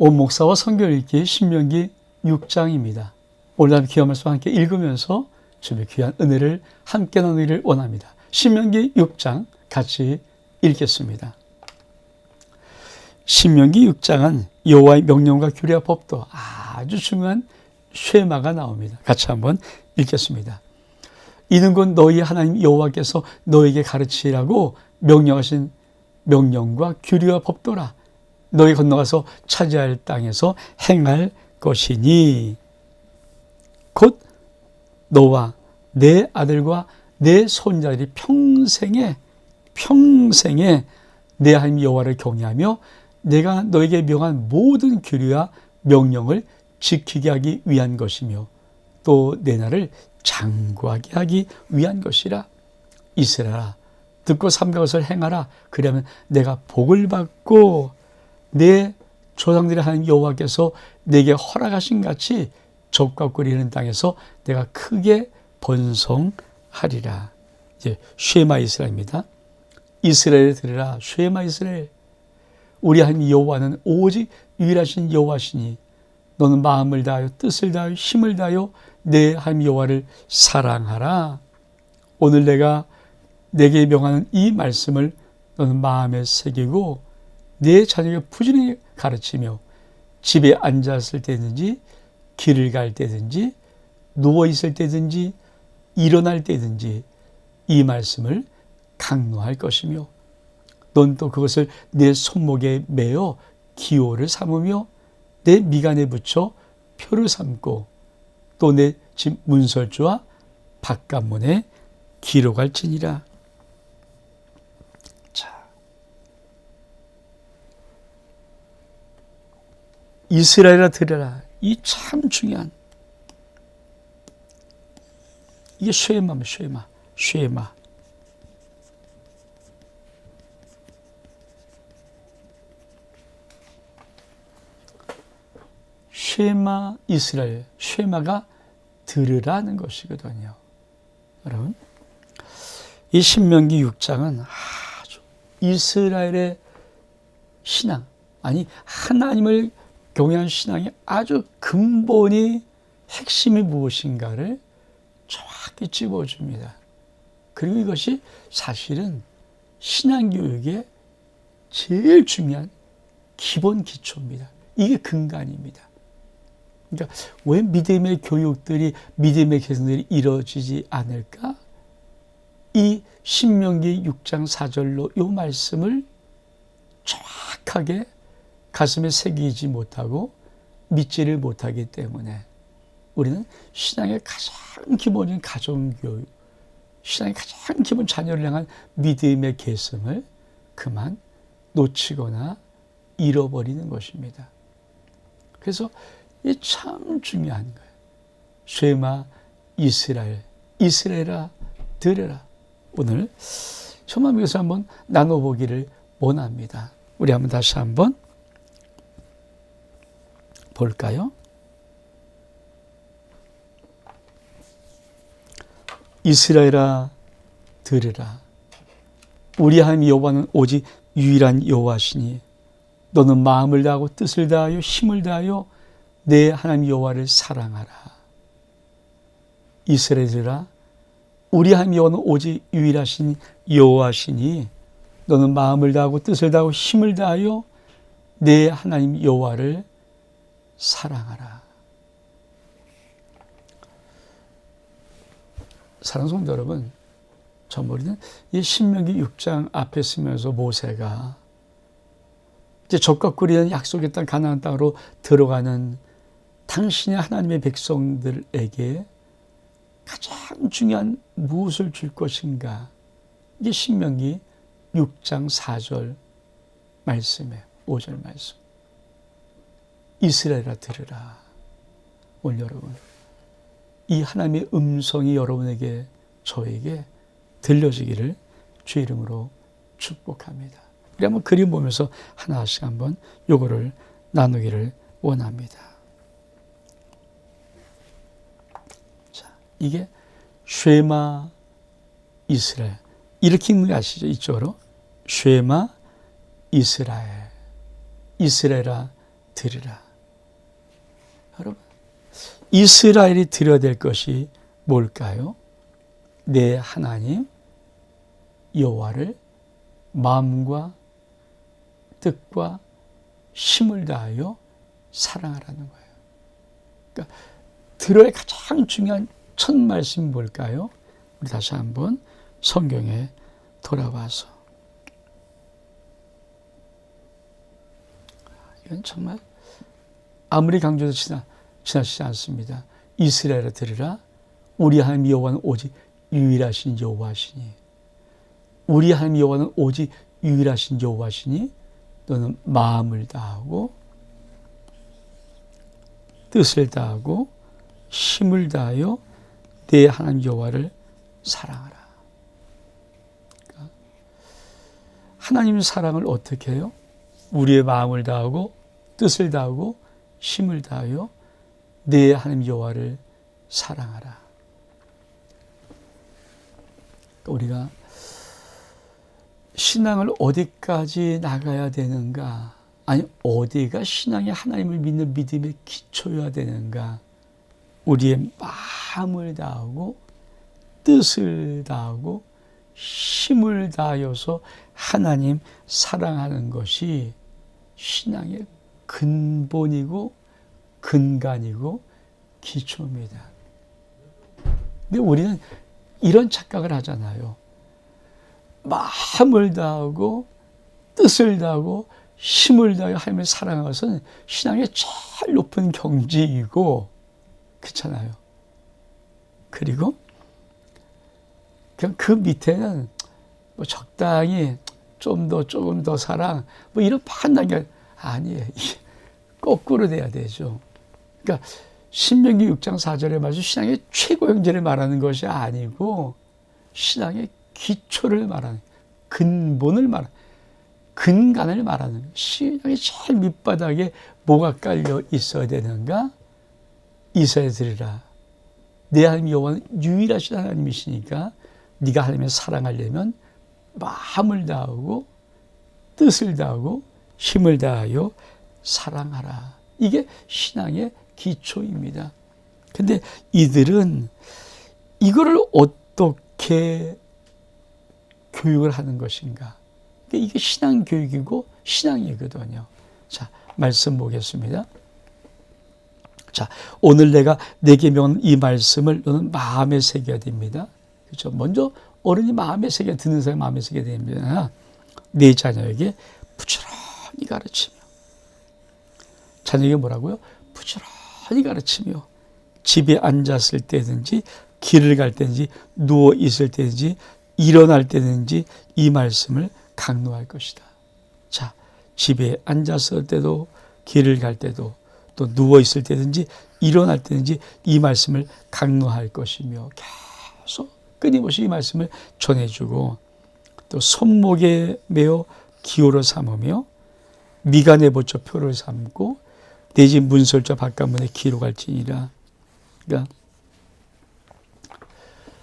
온 목사와 성경 읽기 신명기 6장입니다. 오늘 귀한 말씀 함께 읽으면서 주님의 귀한 은혜를 함께 나누기를 원합니다. 신명기 6장 같이 읽겠습니다. 신명기 6장은 여호와의 명령과 규례와 법도 아주 중요한 쉐마가 나옵니다. 같이 한번 읽겠습니다. 이는 곧 너희 하나님 여호와께서 너에게 가르치라고 명령하신 명령과 규례와 법도라. 너희 건너가서 차지할 땅에서 행할 것이니 곧 너와 내 아들과 내 손자들이 평생에 내 하나님 여호와를 경외하며 내가 너에게 명한 모든 규례와 명령을 지키게 하기 위한 것이며 또 내 날을 장구하게 하기 위한 것이라. 이스라엘아, 듣고 삼가 것을 행하라. 그러면 내가 복을 받고 내 조상들의 하나님 여호와께서 내게 허락하신 같이 적과 꿀이는 땅에서 내가 크게 번성하리라. 이제 쉐마 이스라엘입니다. 이스라엘 들으라. 쉐마 이스라엘. 우리 하나님 여호와는 오직 유일하신 여호와시니 너는 마음을 다하여 뜻을 다하여 힘을 다하여 내 하나님 여호와를 사랑하라. 오늘 내가 내게 명하는 이 말씀을 너는 마음에 새기고 내 자녀에게 부지런히 가르치며 집에 앉았을 때든지 길을 갈 때든지 누워있을 때든지 일어날 때든지 이 말씀을 강론할 것이며 넌 또 그것을 내 손목에 매어 기호를 삼으며 내 미간에 붙여 표를 삼고 또 내 집 문설주와 바깥문에 기록할지니라. 자, 이스라엘아 들으라. 이 참 중요한 이게 쉐마입니다. 쉐마. 쉐마 이스라엘. 쉐마가 들으라는 것이거든요. 여러분, 이 신명기 6장은 아주 이스라엘의 신앙, 아니 하나님을 경외한 신앙의 아주 근본이 핵심이 무엇인가를 정확히 찝어줍니다. 그리고 이것이 사실은 신앙교육의 제일 중요한 기본 기초입니다. 이게 근간입니다. 그러니까 왜 믿음의 교육들이, 믿음의 개성들이 이루어지지 않을까? 이 신명기 6장 4절로 이 말씀을 정확하게 가슴에 새기지 못하고 믿지를 못하기 때문에 우리는 신앙의 가장 기본인 가정교육, 신앙의 가장 기본 자녀를 향한 믿음의 계승을 그만 놓치거나 잃어버리는 것입니다. 그래서 이게 참 중요한 거예요. 쉐마 이스라엘, 이스라엘아 들으라. 오늘 정말 여기서 한번 나눠보기를 원합니다. 우리 한번 다시 한번 볼까요? 이스라엘아 들으라. 우리 하나님 여호와는 오직 유일한 여호와시니 너는 마음을 다하고 뜻을 다하여 힘을 다하여 내 하나님 여호와를 사랑하라. 이스라엘아, 우리 하나님 여호와는 오직 유일하신 여호와시니 너는 마음을 다하고 뜻을 다하고 힘을 다하여 내 하나님 여호와를 사랑하라. 사랑하는 성도 여러분, 우리는 이 신명기 6장 앞에 쓰면서 모세가 이제 적과 꿀이는 약속의 땅 가나안 땅으로 들어가는 당신의 하나님의 백성들에게 가장 중요한 무엇을 줄 것인가? 이게 신명기 6장 4절 말씀이에요. 5절 말씀. 이스라엘아 들으라. 오늘 여러분, 이 하나님의 음성이 여러분에게, 저에게 들려지기를 주의 이름으로 축복합니다. 우리 한번 그림 보면서 하나씩 한번 요거를 나누기를 원합니다. 자, 이게 쉐마 이스라엘. 이렇게 읽는 거 아시죠? 이쪽으로. 쉐마 이스라엘. 이스라엘아 들으라. 여러분, 이스라엘이 들어야 될 것이 뭘까요? 내 하나님 여호와를 마음과 뜻과 힘을 다하여 사랑하라는 거예요. 그러니까 들어야 가장 중요한 첫 말씀이 뭘까요? 우리 다시 한번 성경에 돌아와서, 이건 정말 아무리 강조해도 지나치지 않습니다. 이스라엘아 들으라. 우리 하나님 여호와는 오직 유일하신 여호와시니, 우리 하나님 여호와는 오직 유일하신 여호와시니 너는 마음을 다하고 뜻을 다하고 힘을 다하여 내 하나님 여호와를 사랑하라. 그러니까 하나님 사랑을 어떻게 해요? 우리의 마음을 다하고 뜻을 다하고 힘을 다하여 내 하나님 여호와를 사랑하라. 우리가 신앙을 어디까지 나가야 되는가? 아니, 어디가 신앙이 하나님을 믿는 믿음의 기초여야 되는가? 우리의 마음을 다하고 뜻을 다하고 힘을 다하여서 하나님 사랑하는 것이 신앙의 근본이고 근간이고 기초입니다. 근데 우리는 이런 착각을 하잖아요. 마음을 다하고 뜻을 다하고 힘을 다하여 하나님을 사랑하는 것은 신앙의 제일 높은 경지이고, 그렇잖아요. 그리고 그냥 그 밑에는 뭐 적당히 조금 더 사랑, 뭐 이런 판단이 아니에요. 거꾸로 돼야 되죠. 그러니까 신명기 6장 4절에 말씀, 신앙의 최고 형제를 말하는 것이 아니고 신앙의 기초를 말하는, 근본을 말하는, 근간을 말하는, 신앙의 제일 밑바닥에 뭐가 깔려 있어야 되는가? 이스라엘 들으라. 내 하나님 여호와는 유일하신 하나님이시니까 네가 하나님을 사랑하려면 마음을 다하고 뜻을 다하고 힘을 다하여 사랑하라. 이게 신앙의 기초입니다. 근데 이들은 이거를 어떻게 교육을 하는 것인가? 이게 신앙 교육이고 신앙이거든요. 자, 말씀 보겠습니다. 자, 오늘 내가 내게 명한 이 말씀을 너는 마음에 새겨야 됩니다. 그렇죠? 먼저 어른이 마음에 새겨, 듣는 사람이 마음에 새겨야 됩니다. 내 자녀에게 부지런히 가르치며, 자녀에게 뭐라고요? 부지런히 가르치며, 집에 앉았을 때든지 길을 갈 때든지 누워 있을 때든지 일어날 때든지 이 말씀을 강로할 것이다. 자, 집에 앉았을 때도 길을 갈 때도 또 누워 있을 때든지 일어날 때든지 이 말씀을 강로할 것이며, 계속 끊임없이 이 말씀을 전해주고, 또 손목에 메어 기호로 삼으며 미간에 붙여 표를 삼고 내 집 문설주 바깥문에 기록할지니라. 그러니까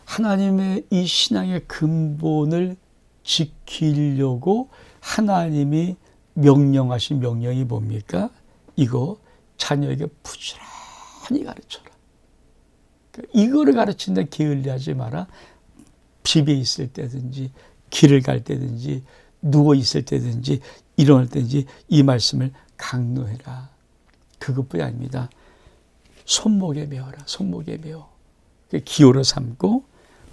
하나님의 이 신앙의 근본을 지키려고 하나님이 명령하신 명령이 뭡니까? 이거 자녀에게 부지런히 가르쳐라. 그러니까 이거를 가르친다 게을리하지 마라. 집에 있을 때든지 길을 갈 때든지 누워 있을 때든지 일어날 때든지 이 말씀을 강로해라. 그것뿐이 아닙니다. 손목에 메어라. 손목에 메어. 기호로 삼고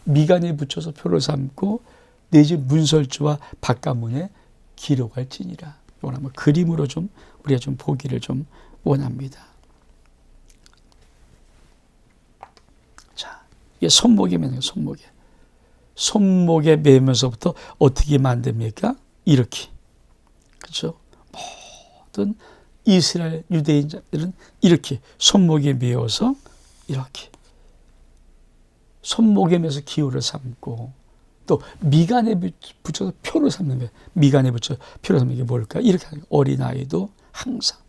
미간에 붙여서 표로 삼고 내 집 문설주와 바깥문에 기록할지니라. 이걸 한번 그림으로 좀 우리가 좀 보기를 좀 원합니다. 자, 이게 손목에 매는 거예요. 손목에 매면서부터 어떻게 만듭니까? 이렇게. 그렇죠? 모든 이스라엘 유대인들은 이렇게 손목에 매어서 이렇게 손목에 매서 기호를 삼고 또 미간에 붙여서 표를 삼는 거예요. 미간에 붙여 표를 삼는 게 뭘까? 이렇게 하는 거예요. 어린아이도 항상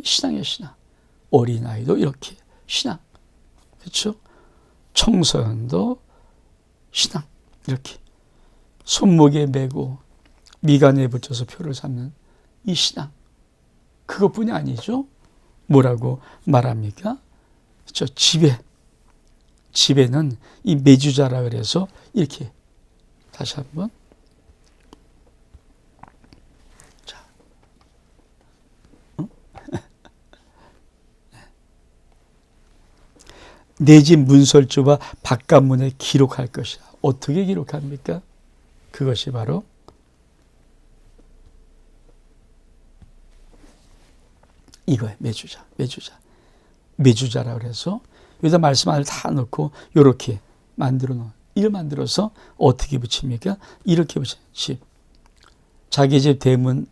신앙이에요. 신앙. 어린아이도 이렇게 신앙. 그렇죠? 청소년도 신앙. 이렇게 손목에 매고 미간에 붙여서 표를 삼는 이 신앙. 그것뿐이 아니죠. 뭐라고 말합니까? 저 집에는 이 매주자라 그래서 이렇게 다시 한번 자, 내 집 문설주와 바깥문에 기록할 것이야. 어떻게 기록합니까? 그것이 바로 이거예요. 매주자라 그래서 여기다 말씀 안을 다 넣고 이렇게 만들어서 어떻게 붙입니까? 이렇게 붙여요. 집. 자기 집 대문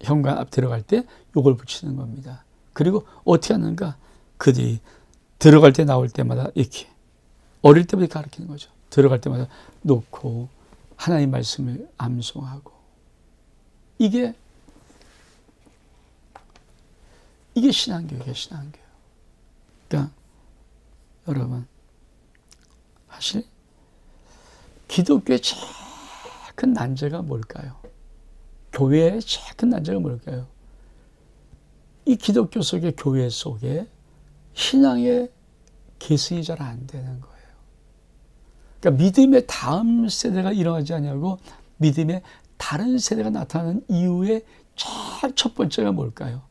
현관 앞 들어갈 때 이걸 붙이는 겁니다. 그리고 어떻게 하는가? 그들이 들어갈 때 나올 때마다 이렇게 어릴 때부터 가르치는 거죠. 들어갈 때마다 놓고 하나님 말씀을 암송하고 이게 신앙교육이에요. 신앙교육. 그러니까 여러분 사실 기독교의 제일 큰 난제가 뭘까요? 교회의 제일 큰 난제가 뭘까요? 이 기독교 속의 교회 속에 신앙의 계승이 잘 안 되는 거예요. 그러니까 믿음의 다음 세대가 일어나지 않냐고 믿음의 다른 세대가 나타나는 이유의 제일 첫 번째가 뭘까요?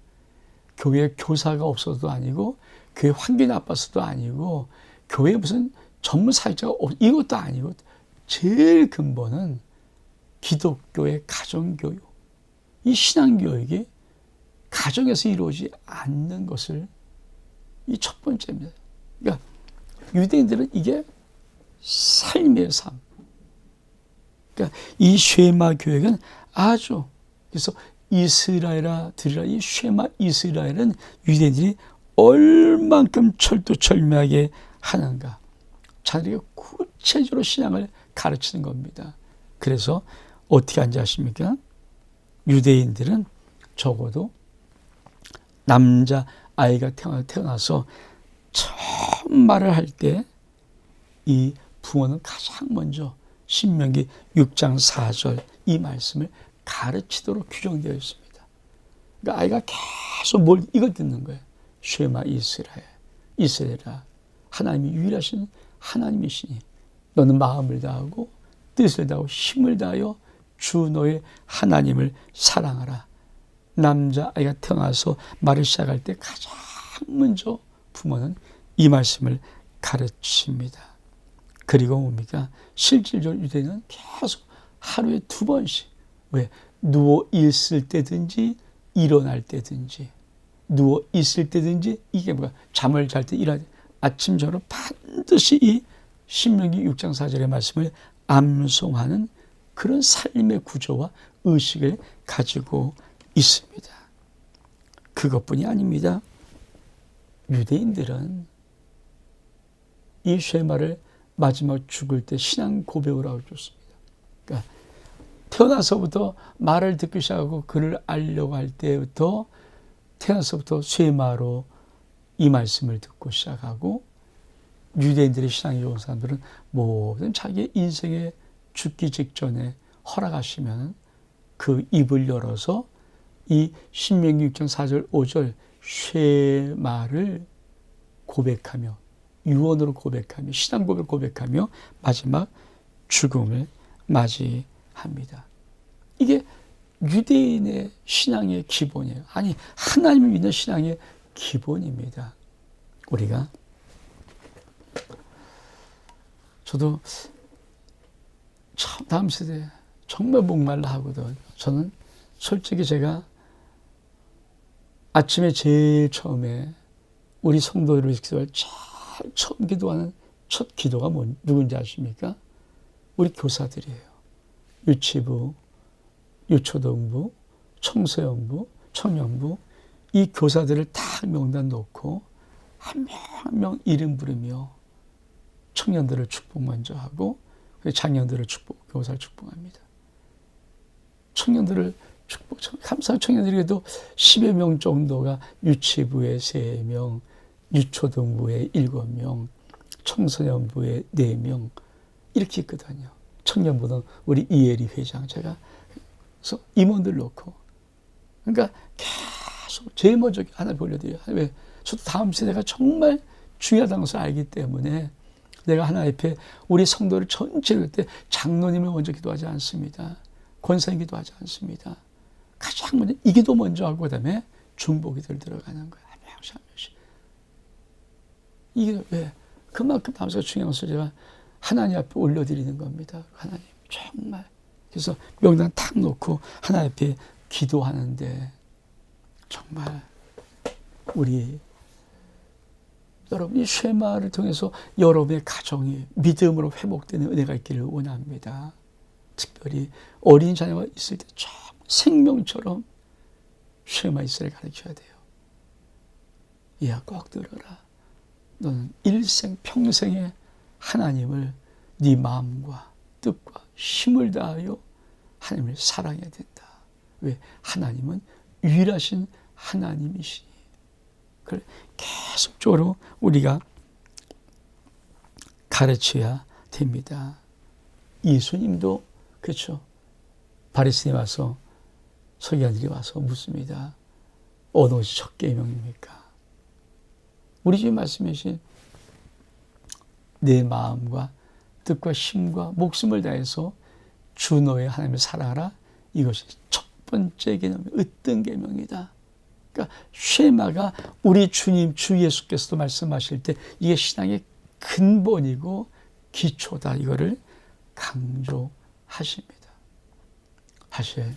교회 교사가 없어서도 아니고 교회 환경이 나빠서도 아니고 교회에 무슨 전문 사역자가 이것도 아니고 제일 근본은 기독교의 가정교육, 이 신앙교육이 가정에서 이루어지지 않는 것을 이 첫 번째입니다. 그러니까 유대인들은 이게 삶이에요, 삶. 그러니까 이 쉐마 교육은 아주 그래서 이스라엘아 들으라 이 쉐마 이스라엘은 유대인들이 얼만큼 철두철미하게 하는가 자기에게 구체적으로 신앙을 가르치는 겁니다. 그래서 어떻게 하는지 아십니까? 유대인들은 적어도 남자 아이가 태어나서 처음 말을 할 때 이 부모는 가장 먼저 신명기 6장 4절 이 말씀을 가르치도록 규정되어 있습니다. 그러니까 아이가 계속 이걸 듣는 거예요. 쉐마 이스라엘아 하나님이 유일하신 하나님이시니 너는 마음을 다하고 뜻을 다하고 힘을 다하여 주 너의 하나님을 사랑하라. 남자아이가 태어나서 말을 시작할 때 가장 먼저 부모는 이 말씀을 가르칩니다. 그리고 뭡니까? 실질적으로 유대인은 계속 하루에 2번씩 왜? 누워 있을 때든지 일어날 때든지 누워 있을 때든지 이게 뭐야? 잠을 잘 때 일어날 때 아침 저녁 반드시 이 신명기 6장 4절의 말씀을 암송하는 그런 삶의 구조와 의식을 가지고 있습니다. 그것뿐이 아닙니다. 유대인들은 이 쉐마를 마지막 죽을 때 신앙 고백을 하고 줬습니다. 그러니까 태어나서부터 말을 듣기 시작하고 그를 알려고 할 때부터 태어나서부터 쉐마로 이 말씀을 듣고 시작하고 유대인들의 신앙이 좋은 사람들은 모든 자기의 인생에 죽기 직전에 허락하시면 그 입을 열어서 이 신명기 6장 4절 5절 쉐마를 고백하며 유언으로 고백하며 신앙 고백을 고백하며 마지막 죽음을 맞이합니다. 이게 유대인의 신앙의 기본이에요. 아니 하나님을 믿는 신앙의 기본입니다. 우리가 저도 참 다음 세대 정말 목말라 하거든. 저는 솔직히 제가 아침에 제일 처음에 우리 성도들을 기도할 제일 처음 기도하는 첫 기도가 누군지 아십니까? 우리 교사들이에요. 유치부, 유초등부, 청소년부, 청년부 이 교사들을 다 명단 놓고 한 명 한 명 이름 부르며 청년들을 축복 먼저 하고 장년들을 교사를 축복합니다. 청년들을 축복, 감사한 청년들에게도 10여 명 정도가 유치부에 3명, 유초등부에 7명, 청소년부에 4명 이렇게 있거든요. 청년부는 우리 이혜리 회장 제가 그래서 임원들 놓고 그러니까 계속 계속 제일 먼저 하나님 올려드려요. 왜? 저도 다음 세대가 정말 중요하다는 것을 알기 때문에 내가 하나님 앞에 우리 성도를 전체를 그때 장로님을 먼저 기도하지 않습니다. 권사님 기도하지 않습니다. 가장 먼저 이 기도 먼저 하고 그다음에 중보기도를 들어가는 거예요. 한 명씩 한 명씩. 이게 왜? 그만큼 다음 세대가 중요한 것을 제가 하나님 앞에 올려드리는 겁니다. 하나님 정말. 그래서 명단 탁 놓고 하나님 앞에 기도하는데 정말 우리 여러분 이 쉐마를 통해서 여러분의 가정이 믿음으로 회복되는 은혜가 있기를 원합니다. 특별히 어린 자녀가 있을 때 정말 생명처럼 쉐마 이스라엘 가르쳐야 돼요. 이야 꼭 들어라. 너는 일생 평생에 하나님을 네 마음과 뜻과 힘을 다하여 하나님을 사랑해야 된다. 왜? 하나님은 유일하신 하나님이시니. 그걸 계속적으로 우리가 가르쳐야 됩니다. 예수님도 그렇죠. 바리새인이 와서 서기관들이 와서 묻습니다. 어느 것이 첫 계명입니까? 우리 주님 말씀이신 내 마음과 뜻과 힘과 목숨을 다해서 주 너의 하나님을 사랑하라. 이것이 첫 번째 계명, 으뜸 계명이다. 그러니까 쉐마가 우리 주님 주 예수께서도 말씀하실 때 이게 신앙의 근본이고 기초다. 이거를 강조하십니다. 사실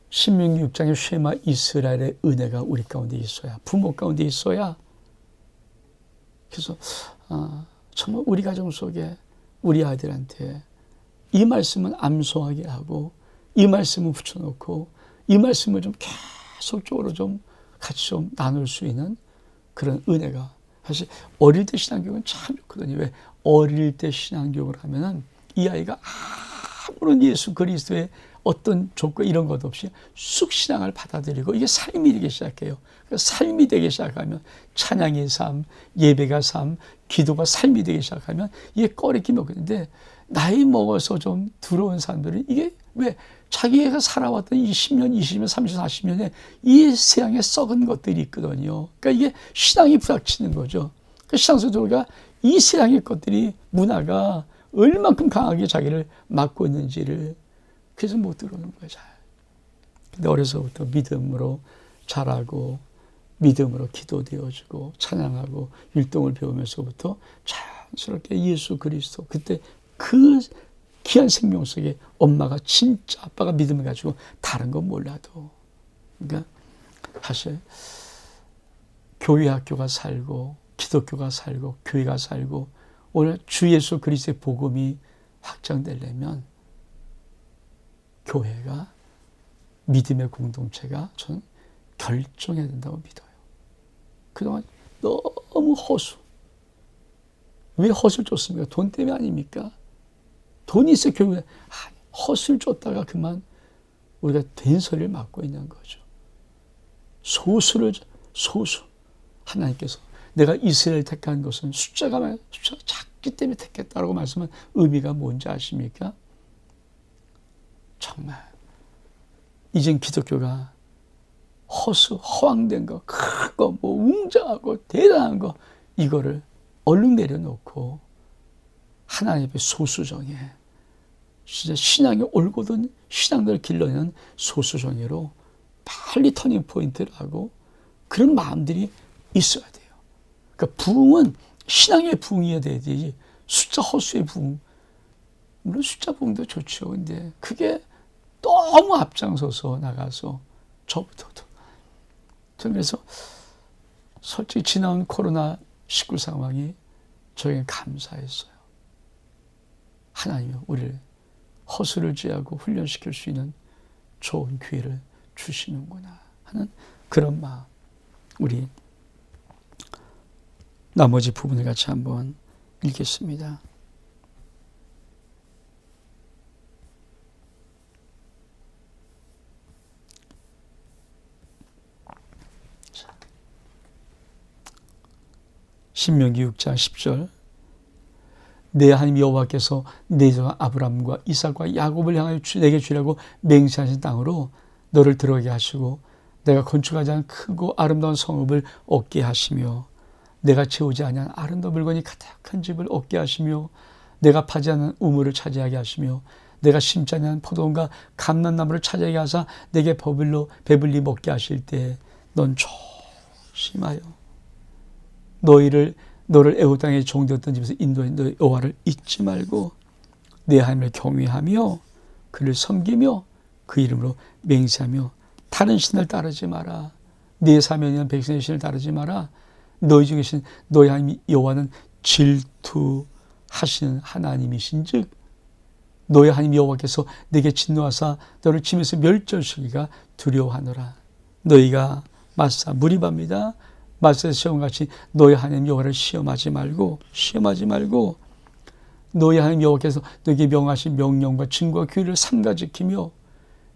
신명기 6장의 쉐마 이스라엘의 은혜가 우리 가운데 있어야, 부모 가운데 있어야, 그래서 정말 우리 가정 속에 우리 아이들한테 이 말씀은 암송하게 하고 이 말씀을 붙여놓고 이 말씀을 좀 계속적으로 좀 같이 좀 나눌 수 있는 그런 은혜가, 사실 어릴 때 신앙교육은 참 좋거든요. 왜? 어릴 때 신앙교육을 하면은 이 아이가 아무런 예수 그리스도의 어떤 조건 이런 것 없이 쑥 신앙을 받아들이고 이게 삶이 되기 시작해요. 삶이 되기 시작하면 찬양의 삶, 예배가 삶, 기도가 삶이 되기 시작하면 이게 꺼리기 먹는데, 나이 먹어서 좀 들어온 사람들은 이게 왜? 자기가 살아왔던 20년, 20년, 30년, 40년에 이 세상에 썩은 것들이 있거든요. 그러니까 이게 신앙이 부닥치는 거죠. 그러니까 신앙에서 우리가 이 세상의 것들이, 문화가 얼만큼 강하게 자기를 막고 있는지를 그래서 못 들어오는 거예요, 잘. 근데 어려서부터 믿음으로 자라고, 믿음으로 기도되어지고, 찬양하고, 율동을 배우면서부터 자연스럽게 예수 그리스도, 그때 그 귀한 생명 속에 엄마가 진짜 아빠가 믿음을 가지고 다른 건 몰라도. 그러니까 사실 교회 학교가 살고, 기독교가 살고, 교회가 살고, 오늘 주 예수 그리스도의 복음이 확장되려면 교회가, 믿음의 공동체가 저는 결정해야 된다고 믿어요. 그동안 너무 허수. 왜 허수를 줬습니까? 돈 때문에 아닙니까? 돈이 있어 교회에 허수를 줬다가 그만 우리가 된소리를 맡고 있는 거죠. 소수. 하나님께서 내가 이스라엘 택한 것은 숫자가 작기 때문에 택했다라고 말씀한 의미가 뭔지 아십니까? 정말 이젠 기독교가 허황된 거, 큰 거, 뭐 웅장하고 대단한 거, 이거를 얼른 내려놓고 하나님의 소수정예, 진짜 신앙이 올곧은 신앙을 길러내는 소수정예로 빨리 터닝 포인트를 하고 그런 마음들이 있어야 돼요. 그러니까 부흥은 신앙의 부흥이어야 되지 숫자 허수의 부흥. 물론 숫자 부흥도 좋죠. 근데 그게 너무 앞장서서 나가서 저부터도. 저는 그래서 솔직히 지난 코로나19 상황이 저에게 감사했어요. 하나님이 우리를 허수를 제하고 훈련시킬 수 있는 좋은 기회를 주시는구나 하는 그런 마음. 우리 나머지 부분을 같이 한번 읽겠습니다. 신명기 6장 10절. 내 하나님 여호와께서 내 종 아브라함과 이삭과 야곱을 향하여 내게 주려고 맹세하신 땅으로 너를 들어가게 하시고 내가 건축하지 않은 크고 아름다운 성읍을 얻게 하시며 내가 채우지 아니한 아름다운 물건이 가득한 집을 얻게 하시며 내가 파지 않은 우물을 차지하게 하시며 내가 심지 않은 포도원과 감람나무를 차지하게 하사 내게 배불리 먹게 하실 때 넌 조심하여 너를 애굽 땅에 종되었던 집에서 인도한 너의 여호와를 잊지 말고 내 하나님을 경외하며 그를 섬기며 그 이름으로 맹세하며 다른 신을 따르지 마라. 네 사면에 있는 백성의 신을 따르지 마라. 너희 중에 계신 너희 하나님 여호와는 질투하시는 하나님이신즉 너희 하나님 여호와께서 내게 진노하사 너를 짐에서 멸절시키기가 두려워하노라. 너희가 마사 무리바입니다. 마사의 시험같이 너희 하나님 여호와를 시험하지 말고 너희 하나님 여호와께서 너에게 명하신 명령과 증거와 규례를 삼가 지키며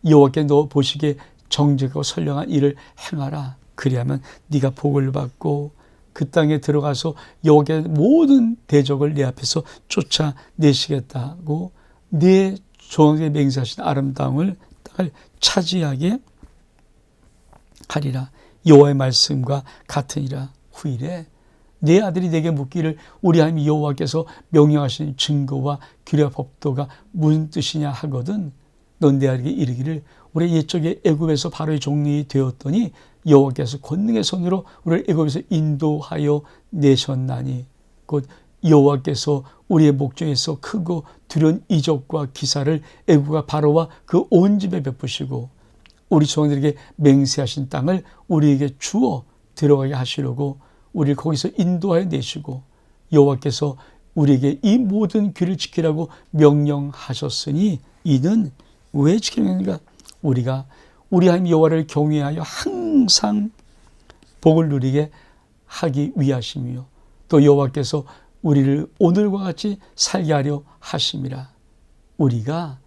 여호와께 너 보시기에 정직하고 선량한 일을 행하라. 그리하면 네가 복을 받고 그 땅에 들어가서 여호와의 모든 대적을 내 앞에서 쫓아내시겠다고 네 조상에게 맹세하신 아름다운 땅을 차지하게 하리라. 여호와의 말씀과 같으니라. 후일에 내 아들이 내게 묻기를 우리 하나님 여호와께서 명령하신 증거와 규례와 법도가 무슨 뜻이냐 하거든 넌 내 아들에게 이르기를 우리 옛적에 애굽에서 바로의 종이 되었더니 여호와께서 권능의 손으로 우리를 애굽에서 인도하여 내셨나니 곧 여호와께서 우리의 목전에서 크고 두려운 이적과 기사를 애굽과 바로와 그 온 집에 베푸시고 우리 조상들에게 맹세하신 땅을 우리에게 주어 들어가게 하시려고 우리를 거기서 인도하여 내시고 여호와께서 우리에게 이 모든 규를 지키라고 명령하셨으니 이는 왜 지키는가? 우리가 우리 하나님 여호와를 경외하여 항상 복을 누리게 하기 위하심이요 또 여호와께서 우리를 오늘과 같이 살게 하려 하심이라. 우리가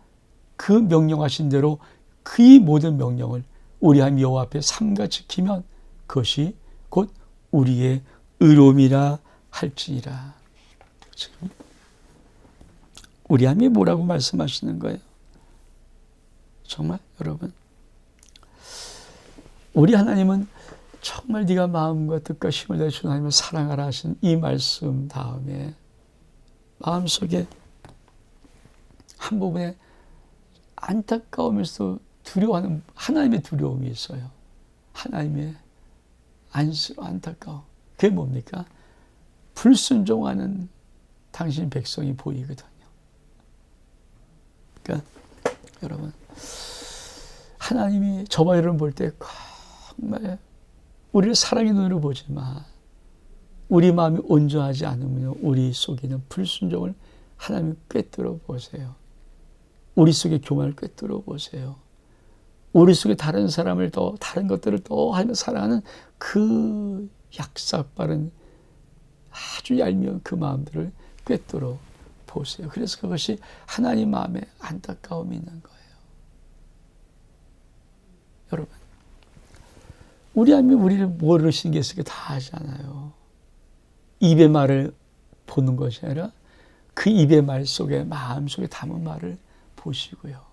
그 명령하신 대로 그의 모든 명령을 우리 하나님 여호와 앞에 삼가 지키면 그것이 곧 우리의 의로움이라 할지니라. 지금 우리 하나님이 뭐라고 말씀하시는 거예요? 정말 여러분 우리 하나님은 정말 네가 마음과 뜻과 힘을 다해 주는 하나님을 사랑하라 하신 이 말씀 다음에 마음속에 한 부분에 안타까우면서 두려워하는 하나님의 두려움이 있어요. 하나님의 안타까움. 그게 뭡니까? 불순종하는 당신 백성이 보이거든요. 그러니까 여러분 하나님이 저와 여러분 볼 때 정말 우리를 사랑의 눈으로 보지만 우리 마음이 온전하지 않으면 우리 속에 있는 불순종을 하나님 꿰뚫어 보세요. 우리 속에 교만을 꿰뚫어 보세요. 우리 속에 다른 사람을 더 다른 것들을 더 하며 사랑하는 그 약삭빠른 아주 얄미운 그 마음들을 꿰뚫어 보세요. 그래서 그것이 하나님 마음에 안타까움이 있는 거예요. 여러분 우리 하나님이 우리를 모르시는 게 있으니까 다 아시잖아요. 입의 말을 보는 것이 아니라 그 입의 말 속에 마음 속에 담은 말을 보시고요.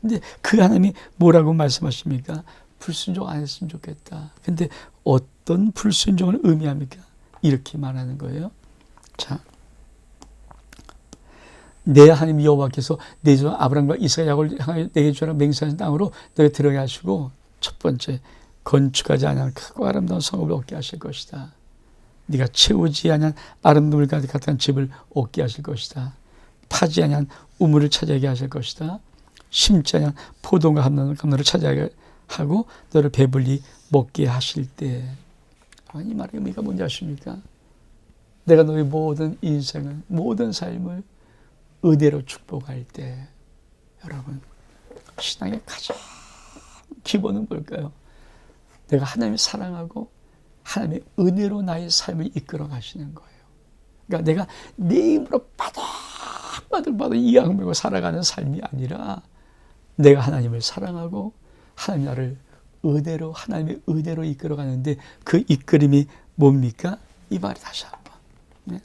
근데 그 하나님이 뭐라고 말씀하십니까? 불순종 안 했으면 좋겠다. 근데 어떤 불순종을 의미합니까? 이렇게 말하는 거예요. 자, 내 하나님 여호와께서 내 조 아브라함과 이삭과 야곱을 향하여 내게 주라 맹세하신 땅으로 너희 들어가게 하시고 첫 번째 건축하지 아니한 크고 아름다운 성읍을 얻게 하실 것이다. 네가 채우지 아니한 아름다움을 가득한 집을 얻게 하실 것이다. 파지 아니한 우물을 차지하게 하실 것이다. 심지 아니한 포도원과 감람나무를 차지하게 하고 너를 배불리 먹게 하실 때 이 말의 의미가 뭔지 아십니까? 내가 너의 모든 인생을 모든 삶을 의대로 축복할 때 여러분 신앙의 가장 기본은 뭘까요? 내가 하나님을 사랑하고 하나님의 은혜로 나의 삶을 이끌어 가시는 거예요. 그러니까 내가 내 힘으로 바득바득 이악 물고 살아가는 삶이 아니라 내가 하나님을 사랑하고 하나님 나를 의대로 하나님의 의대로 이끌어 가는데 그 이끌림이 뭡니까? 이 말이 다시 한번 네.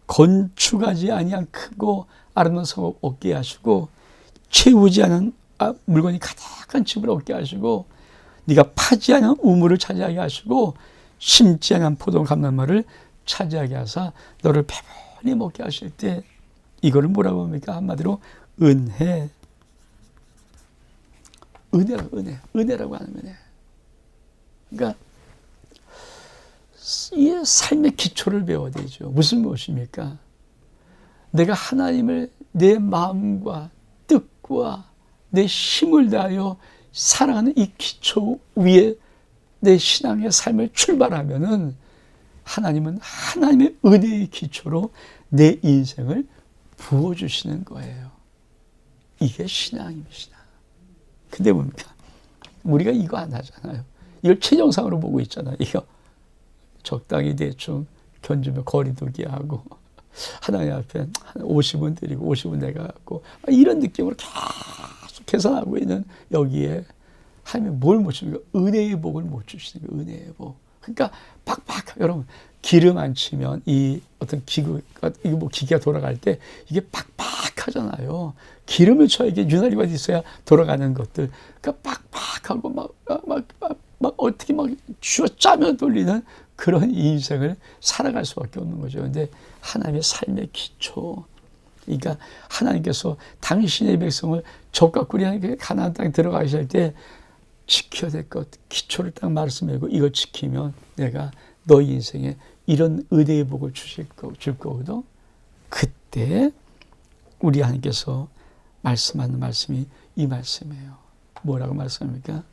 건축하지 아니한 크고 아름다운 성읍 얻게 하시고 채우지 않은 물건이 가득한 집을 얻게 하시고 네가 파지 않은 우물을 차지하게 하시고 심지 않은 포도 감람말을 차지하게 하사 너를 배불리 먹게 하실 때 이거를 뭐라고 합니까? 한마디로 은혜. 은혜라고 하는 은혜. 그러니까 이 삶의 기초를 배워야 되죠. 무엇입니까? 내가 하나님을 내 마음과 뜻과 내 힘을 다하여 사랑하는 이 기초 위에 내 신앙의 삶을 출발하면은 하나님은 하나님의 은혜의 기초로 내 인생을 부어주시는 거예요. 이게 신앙입니다. 신앙. 근데 뭡니까? 우리가 이거 안 하잖아요. 이걸 최정상으로 보고 있잖아요. 이거 적당히 대충 견주며 거리두기 하고 하나님 앞에 한 50원 드리고 50원 내가 갖고 이런 느낌으로 계속 계산하고 있는 여기에 하나님이 뭘 못 주십니까? 은혜의 복을 못 주시는 거예요. 은혜의 복. 그러니까 팍팍 여러분 기름 안 치면 이 어떤 기구가 이거 뭐 기계가 돌아갈 때 이게 팍팍하잖아요. 기름을 쳐야 이게 윤활유가 있어야 돌아가는 것들. 그러니까 팍팍하고 막 어떻게 막 쥐어 짜며 돌리는 그런 인생을 살아갈 수밖에 없는 거죠. 근데 하나님의 삶의 기초. 그러니까 하나님께서 당신의 백성을 적과 꿀이 가나안 땅에 들어가실 때 지켜야 될 것, 기초를 딱 말씀하고 이거 지키면 내가 너희 인생에 이런 은혜의 복을 줄 거거든. 그때 우리 하나님께서 말씀하는 말씀이 이 말씀이에요. 뭐라고 말씀합니까?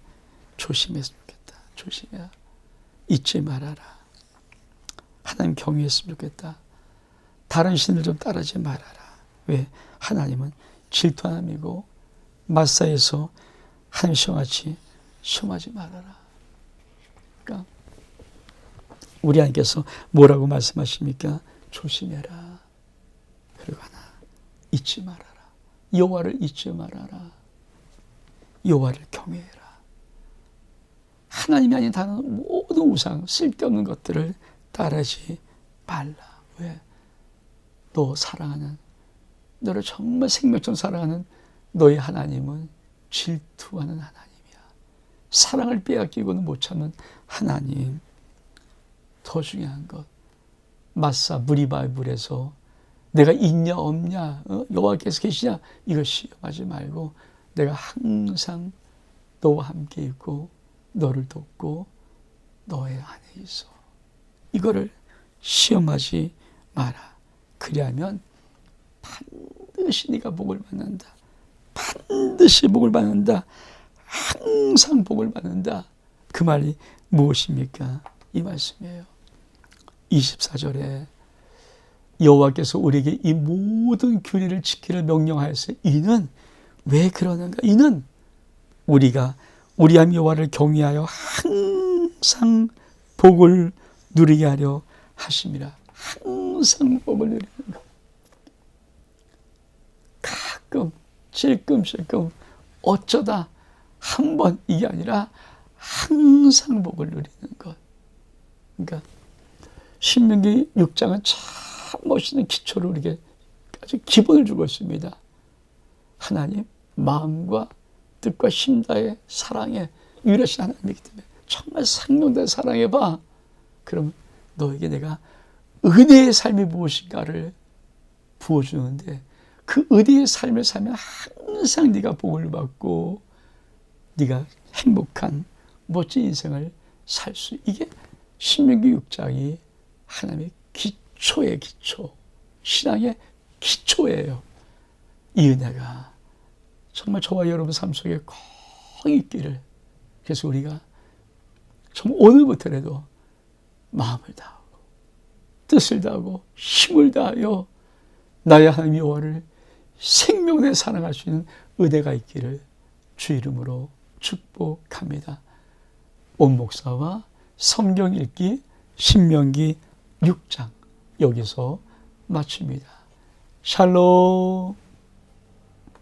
조심했으면 좋겠다. 조심해야. 잊지 말아라. 하나님 경외했으면 좋겠다. 다른 신을 좀 따르지 말아라. 왜? 하나님은 질투하남이고 마사에서 하나님 시험같이 시험하지 말아라. 그러니까 우리 하나님께서 뭐라고 말씀하십니까? 조심해라. 그리고 하나 잊지 말아라. 여호와를 잊지 말아라. 여호와를 경외해라. 하나님이 아닌 다른 모든 우상, 쓸데없는 것들을 따르지 말라. 왜? 너 사랑하는, 너를 정말 생명처럼 사랑하는 너의 하나님은 질투하는 하나님이야. 사랑을 빼앗기고는 못 참는 하나님. 더 중요한 것, 마사 무리바이블에서 내가 있냐 없냐, 여호와께서 계시냐, 이거 시험하지 말고 내가 항상 너와 함께 있고 너를 돕고 너의 안에 있어. 이거를 시험하지 마라. 그리하면 반드시 네가 복을 받는다. 반드시 복을 받는다. 항상 복을 받는다. 그 말이 무엇입니까? 이 말씀이에요. 24절에 여호와께서 우리에게 이 모든 규례를 지키를 명령하였어요. 이는 왜 그러는가? 이는 우리가 우리 하나님 여호와를 경외하여 항상 복을 누리게 하려 하심이라. 항상 복을 누리는 것. 가끔 찔끔찔끔 어쩌다 한 번 이게 아니라 항상 복을 누리는 것. 그러니까 신명기 6장은 참 멋있는 기초를 우리에게 아주 기본을 주고 있습니다. 하나님 마음과 뜻과 힘 다해 사랑해 유일하신 하나님이기 때문에 정말 생명된 사랑해봐. 그럼 너에게 내가 은혜의 삶이 무엇인가를 부어주는데 그 은혜의 삶을 살면 항상 네가 복을 받고 네가 행복한 멋진 인생을 살 수, 이게 신명기 6장이 하나님의 기초의 기초, 신앙의 기초예요. 이 은혜가 정말 저와 여러분 삶 속에 꼭 있기를. 그래서 우리가 정말 오늘부터라도 마음을 다하고 뜻을 다하고 힘을 다하여 나의 하나님 여호와를 생명내 사랑할 수 있는 은혜가 있기를 주 이름으로 축복합니다. 온 목사와 성경 읽기 신명기 6장 여기서 마칩니다. 샬롬.